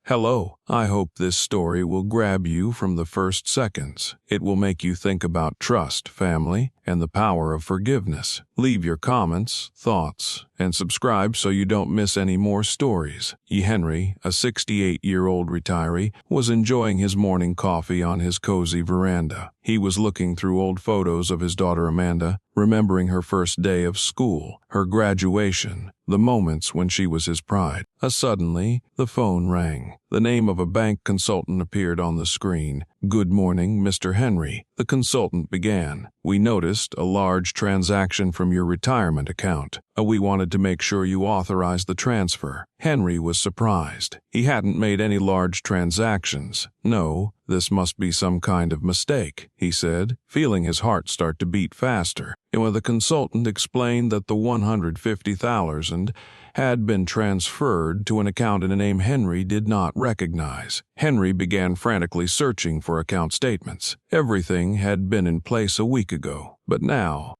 Hello, I hope this story will grab you from the first seconds. It will make you think about trust, family, and the power of forgiveness. Leave your comments, thoughts, and subscribe so you don't miss any more stories. E. Henry, a 68-year-old retiree, was enjoying his morning coffee on his cozy veranda. He was looking through old photos of his daughter Amanda, remembering her first day of school, her graduation, the moments when she was his pride. Suddenly, the phone rang. The name of a bank consultant appeared on the screen. "Good morning, Mr. Henry," the consultant began. "We noticed a large transaction from your retirement account. We wanted to make sure you authorized the transfer." Henry was surprised. He hadn't made any large transactions. "No, this must be some kind of mistake," he said, feeling his heart start to beat faster. The consultant explained that the $150,000 had been transferred to an account in a name Henry did not recognize. Henry began frantically searching for account statements. Everything had been in place a week ago, but now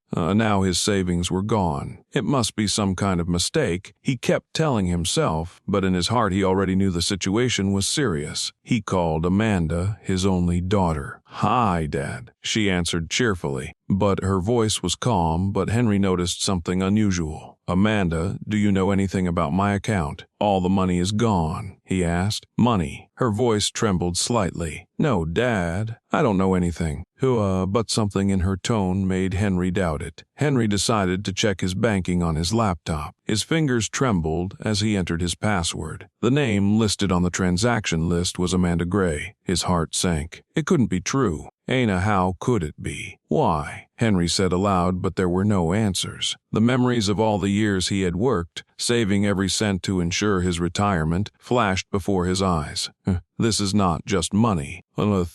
his savings were gone. It must be some kind of mistake, he kept telling himself, but in his heart he already knew the situation was serious. He called Amanda, his only daughter. "Hi, Dad," she answered cheerfully, but her voice was calm. But Henry noticed something unusual. "Amanda, do you know anything about my account? All the money is gone," he asked. "Money?" Her voice trembled slightly. "No, Dad, I don't know anything." But something in her tone made Henry doubt it. Henry decided to check his banking on his laptop. His fingers trembled as he entered his password. The name listed on the transaction list was Amanda Gray. His heart sank. It couldn't be true. How could it be? "Why?" Henry said aloud, but there were no answers. The memories of all the years he had worked, saving every cent to ensure his retirement, flashed before his eyes. "This is not just money.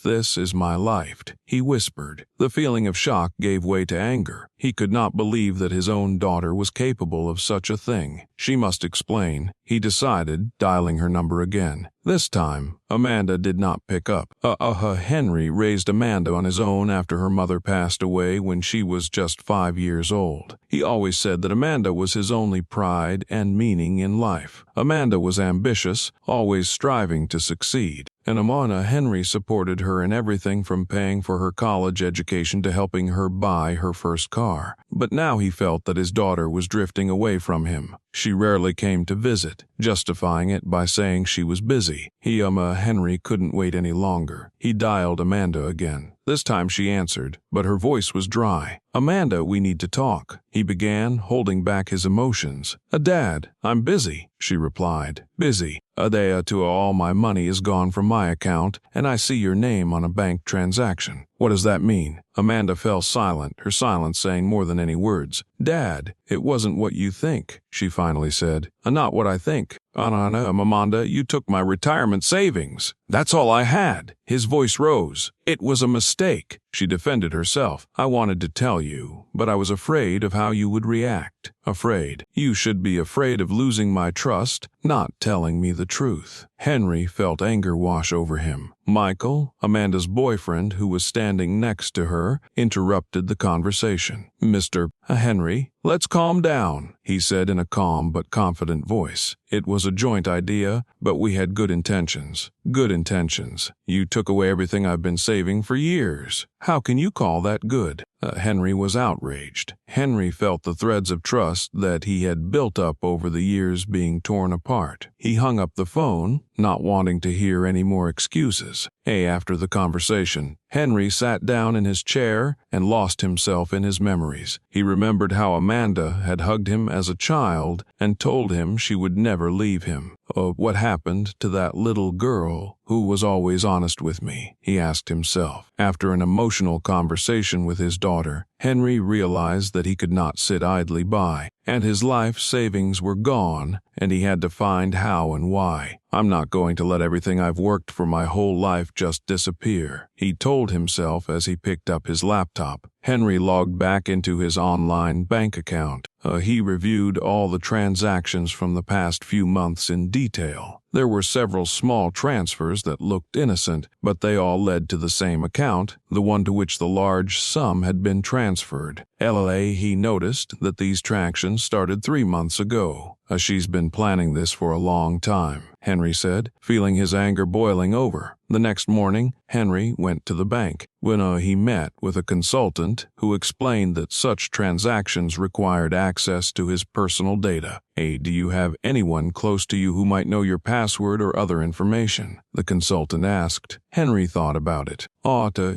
This is my life," he whispered. The feeling of shock gave way to anger. He could not believe that his own daughter was capable of such a thing. She must explain, he decided, dialing her number again. This time, Amanda did not pick up. Henry raised Amanda on his own after her mother passed away when she was just 5 years old. He always said that Amanda was his only pride and meaning in life. Amanda was ambitious, always striving to succeed. And Henry supported her in everything from paying for her college education to helping her buy her first car. But now he felt that his daughter was drifting away from him. She rarely came to visit, justifying it by saying she was busy. Henry couldn't wait any longer. He dialed Amanda again. This time she answered, but her voice was dry. "Amanda, we need to talk," he began, holding back his emotions. "Dad, I'm busy," she replied. "Busy? All my money is gone from my account, and I see your name on a bank transaction. What does that mean?" Amanda fell silent, her silence saying more than any words. "Dad, it wasn't what you think," she finally said. "Not what I think. Amanda, you took my retirement savings. That's all I had." His voice rose. "It was a mistake," she defended herself. "I wanted to tell you, but I was afraid of how you would react." "Afraid? You should be afraid of losing my trust, not telling me the truth." Henry felt anger wash over him. Michael, Amanda's boyfriend, who was standing next to her, interrupted the conversation. "Mr. Henry, let's calm down," he said in a calm but confident voice. "It was a joint idea, but we had good intentions." "Good intentions? You took away everything I've been saving for years. How can you call that good?" Henry was outraged. Henry felt the threads of trust that he had built up over the years being torn apart. He hung up the phone, not wanting to hear any more excuses. After the conversation, Henry sat down in his chair and lost himself in his memories. He remembered how Amanda had hugged him as a child and told him she would never leave him. What happened to that little girl who was always honest with me, he asked himself. After an emotional conversation with his daughter, Henry realized that he could not sit idly by, and his life savings were gone, and he had to find how and why. "I'm not going to let everything I've worked for my whole life just disappear," he told himself as he picked up his laptop. Henry logged back into his online bank account. He reviewed all the transactions from the past few months in detail. There were several small transfers that looked innocent, but they all led to the same account, the one to which the large sum had been transferred. He noticed that these transactions started 3 months ago. She's been planning this for a long time. Henry said, feeling his anger boiling over. The next morning, Henry went to the bank. When he met with a consultant who explained that such transactions required access to his personal data. "Hey, do you have anyone close to you who might know your password or other information?" the consultant asked. Henry thought about it.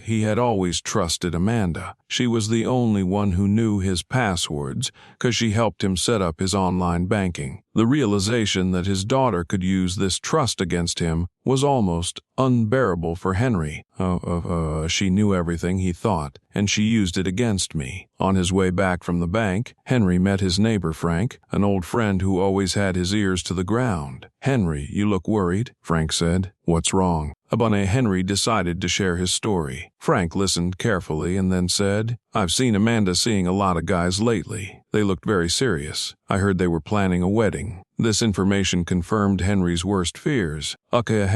He had always trusted Amanda. She was the only one who knew his passwords because she helped him set up his online banking. The realization that his daughter could use this trust against him was almost unbearable for Henry. She knew everything, he thought, and she used it against me. On his way back from the bank, Henry met his neighbor Frank, an old friend who always had his ears to the ground. "Henry, you look worried," Frank said. "What's wrong?" Henry decided to share his story. Frank listened carefully and then said, "I've seen Amanda seeing a lot of guys lately. They looked very serious. I heard they were planning a wedding." This information confirmed Henry's worst fears.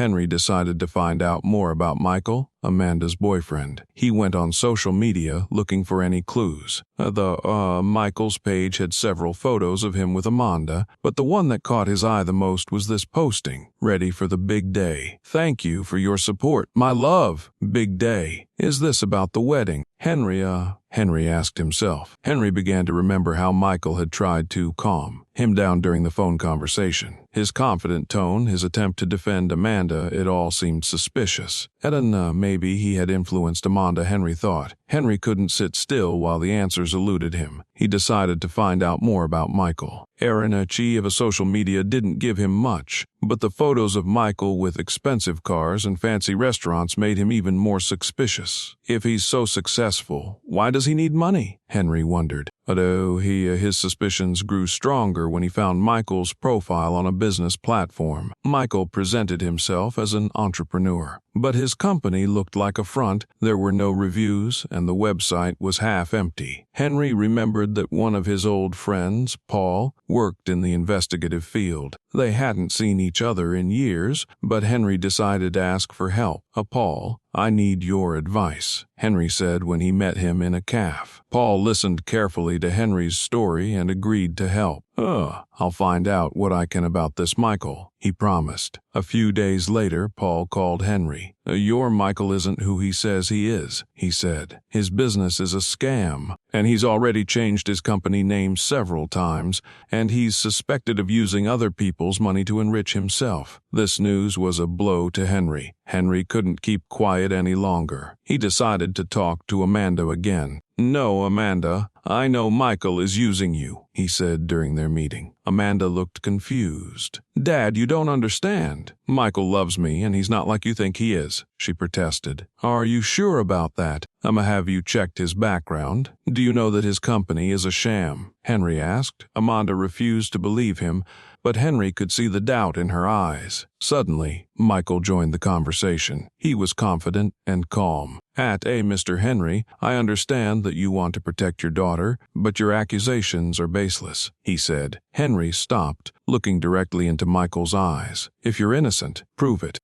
Henry decided to find out more about Michael, Amanda's boyfriend. He went on social media looking for any clues. Michael's page had several photos of him with Amanda, but the one that caught his eye the most was this posting. "Ready for the big day. Thank you for your support, my love. Big day. Is this about the wedding?" Henry asked himself. Henry began to remember how Michael had tried to calm him down during the phone conversation. His confident tone, his attempt to defend Amanda, it all seemed suspicious. Maybe he had influenced Amanda, Henry thought. Henry couldn't sit still while the answers eluded him. He decided to find out more about Michael. Chi of a social media didn't give him much, but the photos of Michael with expensive cars and fancy restaurants made him even more suspicious. If he's so successful, why does he need money? Henry wondered. His suspicions grew stronger when he found Michael's profile on a business platform. Michael presented himself as an entrepreneur, but his company looked like a front. There were no reviews, and the website was half empty. Henry remembered that one of his old friends, Paul, worked in the investigative field. They hadn't seen each other in years, but Henry decided to ask for help. "Paul, I need your advice," Henry said when he met him in a cafe. Paul listened carefully to Henry's story and agreed to help. "I'll find out what I can about this Michael," he promised. A few days later, Paul called Henry. "Your Michael isn't who he says he is," he said. "His business is a scam, and he's already changed his company name several times, and he's suspected of using other people's money to enrich himself." This news was a blow to Henry. Henry couldn't keep quiet any longer. He decided to talk to Amanda again. "No, Amanda, I know Michael is using you," he said during their meeting. Amanda looked confused. "Dad, you don't understand. Michael loves me, and he's not like you think he is," she protested. "Are you sure about that? Have you checked his background? Do you know that his company is a sham?" Henry asked. Amanda refused to believe him, but Henry could see the doubt in her eyes. Suddenly, Michael joined the conversation. He was confident and calm. Mr. Henry, I understand that you want to protect your daughter, but your accusations are baseless," he said. Henry stopped, looking directly into Michael's eyes. "If you're innocent, prove it.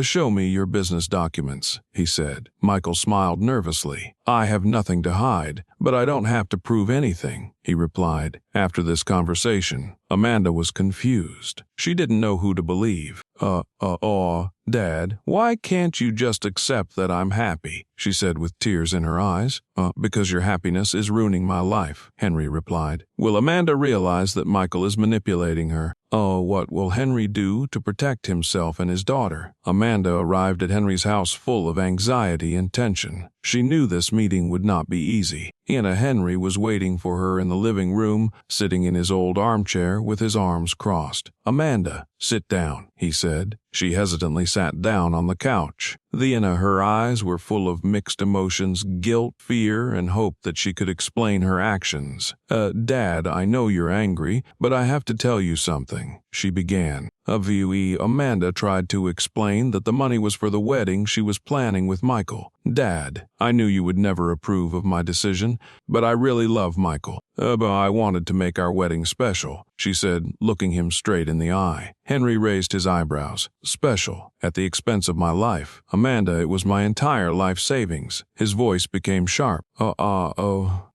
Show me your business documents," he said. Michael smiled nervously. "I have nothing to hide, but I don't have to prove anything," he replied. After this conversation, Amanda was confused. She didn't know who to believe. Dad, why can't you just accept that I'm happy?" she said with tears in her eyes. Because your happiness is ruining my life," Henry replied. Will Amanda realize that Michael is manipulating her? What will Henry do to protect himself and his daughter? Amanda arrived at Henry's house full of anxiety and tension. She knew this meeting would not be easy. Henry was waiting for her in the living room, sitting in his old armchair with his arms crossed. "Amanda, sit down," he said. She hesitantly sat down on the couch. Her eyes were full of mixed emotions, guilt, fear, and hope that she could explain her actions. Dad, I know you're angry, but I have to tell you something," she began. Amanda tried to explain that the money was for the wedding she was planning with Michael. "Dad, I knew you would never approve of my decision, but I really love Michael. I wanted to make our wedding special," she said, looking him straight in the eye. Henry raised his eyebrows. "Special? At the expense of my life? Amanda, it was my entire life savings." His voice became sharp.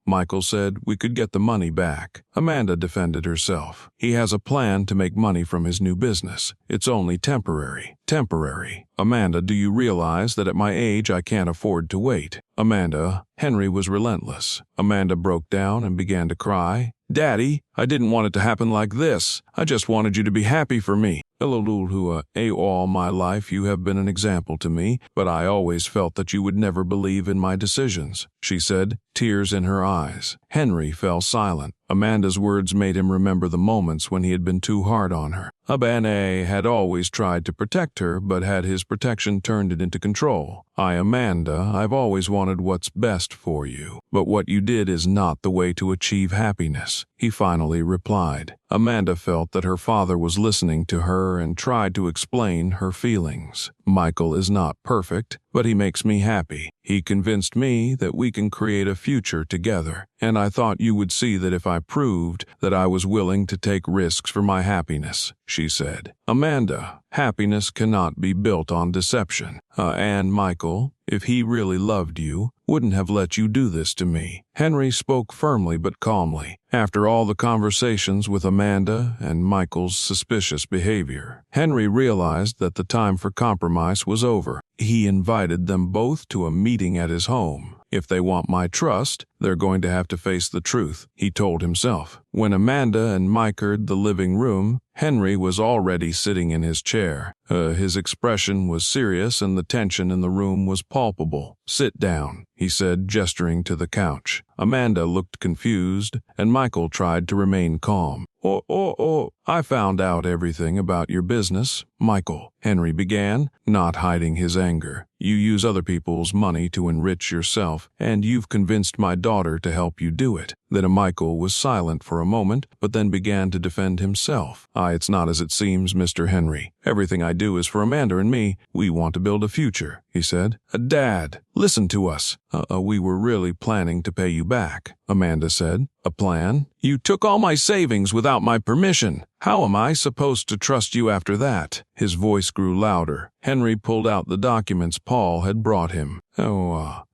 Michael said we could get the money back. Amanda defended herself. He has a plan to make money from his new business. It's only temporary. Temporary. Amanda, do you realize that at my age I can't afford to wait? Amanda, Henry was relentless. Amanda broke down and began to cry. Daddy, I didn't want it to happen like this. I just wanted you to be happy for me. All my life you have been an example to me, but I always felt that you would never believe in my decisions, she said, tears in her eyes. Henry fell silent. Amanda's words made him remember the moments when he had been too hard on her. Abane had always tried to protect her, but had his protection turned it into control. Amanda, I've always wanted what's best for you, but what you did is not the way to achieve happiness, he finally replied. Amanda felt that her father was listening to her and tried to explain her feelings. Michael is not perfect, but he makes me happy. He convinced me that we can create a future together, and I thought you would see that if I proved that I was willing to take risks for my happiness, she said. Amanda, happiness cannot be built on deception. And Michael, if he really loved you, wouldn't have let you do this to me. Henry spoke firmly but calmly. After all the conversations with Amanda and Michael's suspicious behavior, Henry realized that the time for compromise was over. He invited them both to a meeting at his home. If they want my trust, they're going to have to face the truth, he told himself. When Amanda and Mike entered the living room, Henry was already sitting in his chair. His expression was serious and the tension in the room was palpable. Sit down, he said, gesturing to the couch. Amanda looked confused, and Michael tried to remain calm. I found out everything about your business, Michael, Henry began, not hiding his anger. You use other people's money to enrich yourself, and you've convinced my daughter to help you do it. Then Michael was silent for a moment, but then began to defend himself. It's not as it seems, Mr. Henry. Everything I do is for Amanda and me. We want to build a future, he said. Dad, listen to us. We were really planning to pay you back, Amanda said. A plan? You took all my savings without my permission. How am I supposed to trust you after that? His voice grew louder. Henry pulled out the documents Paul had brought him.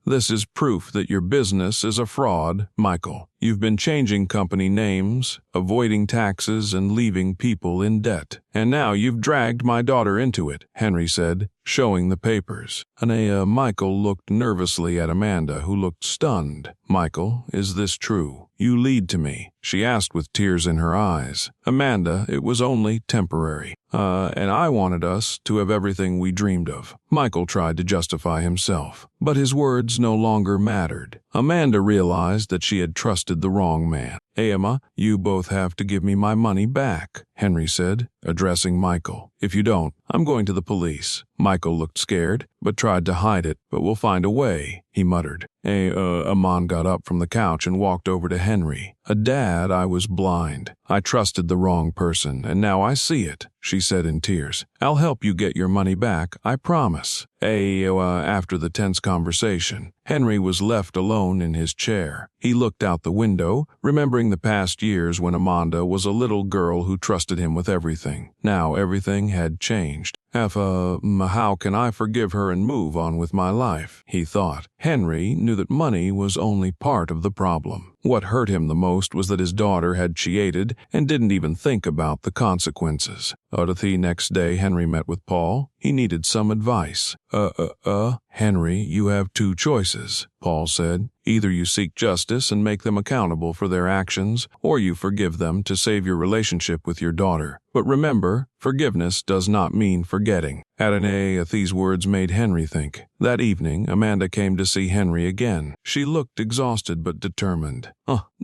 This is proof that your business is a fraud, Michael. You've been changing company names, avoiding taxes, and leaving people in debt. And now you've dragged my daughter into it, Henry said, showing the papers. Michael looked nervously at Amanda, who looked stunned. Michael, is this true? You lied to me, she asked with tears in her eyes. Amanda, it was only temporary. And I wanted us to have everything we dreamed of. Michael tried to justify himself, but his words no longer mattered. Amanda realized that she had trusted the wrong man. Emma, you both have to give me my money back, Henry said, addressing Michael. If you don't, I'm going to the police. Michael looked scared, but tried to hide it. But we'll find a way, he muttered. Amon got up from the couch and walked over to Henry. Dad, I was blind. I trusted the wrong person, and now I see it, she said in tears. I'll help you get your money back, I promise. After the tense conversation, Henry was left alone in his chair. He looked out the window, remembering the past years when Amanda was a little girl who trusted him with everything. Now everything had changed. How can I forgive her and move on with my life? He thought. Henry knew that money was only part of the problem. What hurt him the most was that his daughter had cheated and didn't even think about the consequences. The next day, Henry met with Paul. He needed some advice. Henry, you have two choices, Paul said. Either you seek justice and make them accountable for their actions, or you forgive them to save your relationship with your daughter. But remember, forgiveness does not mean forgetting. These words made Henry think. That evening, Amanda came to see Henry again. She looked exhausted but determined.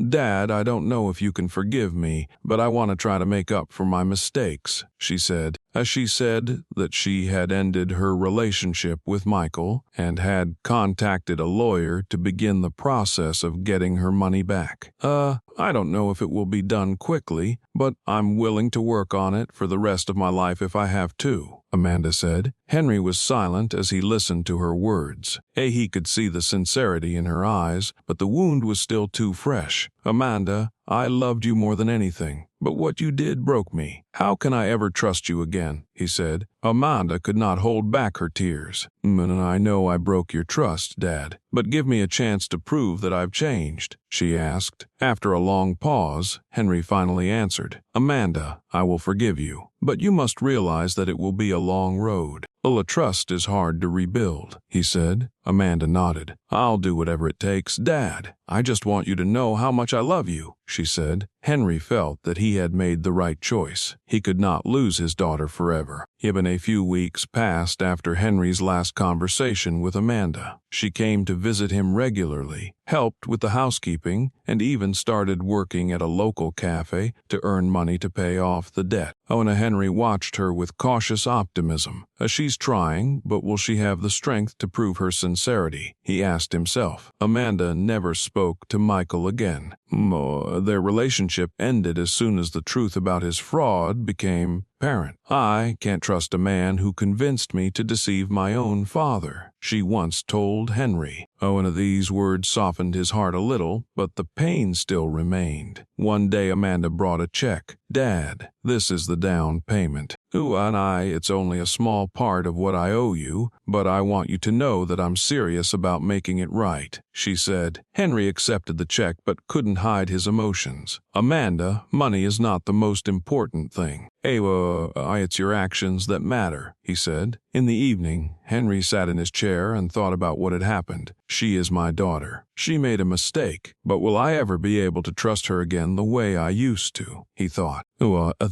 Dad, I don't know if you can forgive me, but I want to try to make up for my mistakes, she said. She said that she had ended her relationship with Michael and had contacted a lawyer to begin the process of getting her money back. I don't know if it will be done quickly, but I'm willing to work on it for the rest of my life if I have to, Amanda said. Henry was silent as he listened to her words. He could see the sincerity in her eyes, but the wound was still too fresh. "Amanda, I loved you more than anything, but what you did broke me. How can I ever trust you again?" he said. Amanda could not hold back her tears. "And I know I broke your trust, Dad, but give me a chance to prove that I've changed," she asked. After a long pause, Henry finally answered, "Amanda, I will forgive you, but you must realize that it will be a long road. A trust is hard to rebuild," he said. Amanda nodded. "I'll do whatever it takes, Dad. I just want you to know how much I love you," she said. Henry felt that he had made the right choice. He could not lose his daughter forever. Even a few weeks passed after Henry's last conversation with Amanda. She came to visit him regularly, helped with the housekeeping, and even started working at a local cafe to earn money to pay off the debt. Henry watched her with cautious optimism. She's trying, but will she have the strength to prove her sincerity? He asked himself. Amanda never spoke to Michael again. Their relationship ended as soon as the truth about his fraud became apparent. "I can't trust a man who convinced me to deceive my own father," she once told Henry. And these words softened his heart a little, but the pain still remained. One day Amanda brought a check. "Dad, this is the down payment. It's only a small part of what I owe you, but I want you to know that I'm serious about making it right," she said. Henry accepted the check but couldn't hide his emotions. "Amanda, money is not the most important thing. It's your actions that matter," he said. In the evening, Henry sat in his chair and thought about what had happened. "She is my daughter. She made a mistake, but will I ever be able to trust her again the way I used to?" he thought.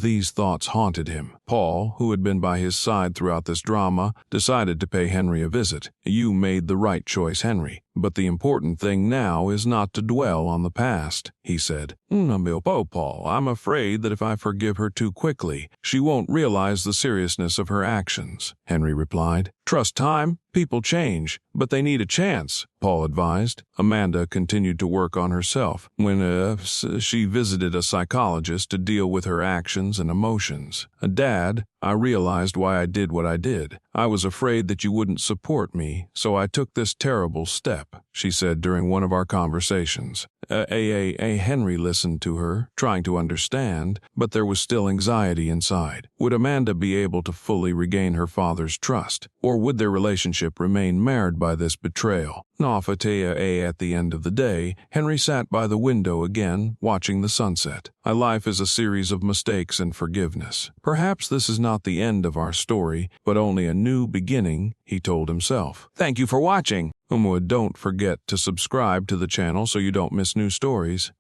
These thoughts haunted him. Paul, who had been by his side throughout this drama, decided to pay Henry a visit. "You made the right choice, Henry, but the important thing now is not to dwell on the past," he said. "Paul, I'm afraid that if I forgive her too quickly, she won't realize the seriousness of her actions," Henry replied. "Trust time. People change, but they need a chance," Paul advised. Amanda continued to work on herself. When she visited a psychologist to deal with her actions and emotions. "Dad, I realized why I did what I did. I was afraid that you wouldn't support me, so I took this terrible step," she said during one of our conversations. Henry listened to her, trying to understand, but there was still anxiety inside. Would Amanda be able to fully regain her father's trust, or would their relationship remain marred by this betrayal? At the end of the day, Henry sat by the window again, watching the sunset. Life is a series of mistakes and forgiveness. Perhaps this is not the end of our story, but only a new beginning, he told himself. Thank you for watching. Don't forget to subscribe to the channel so you don't miss new stories.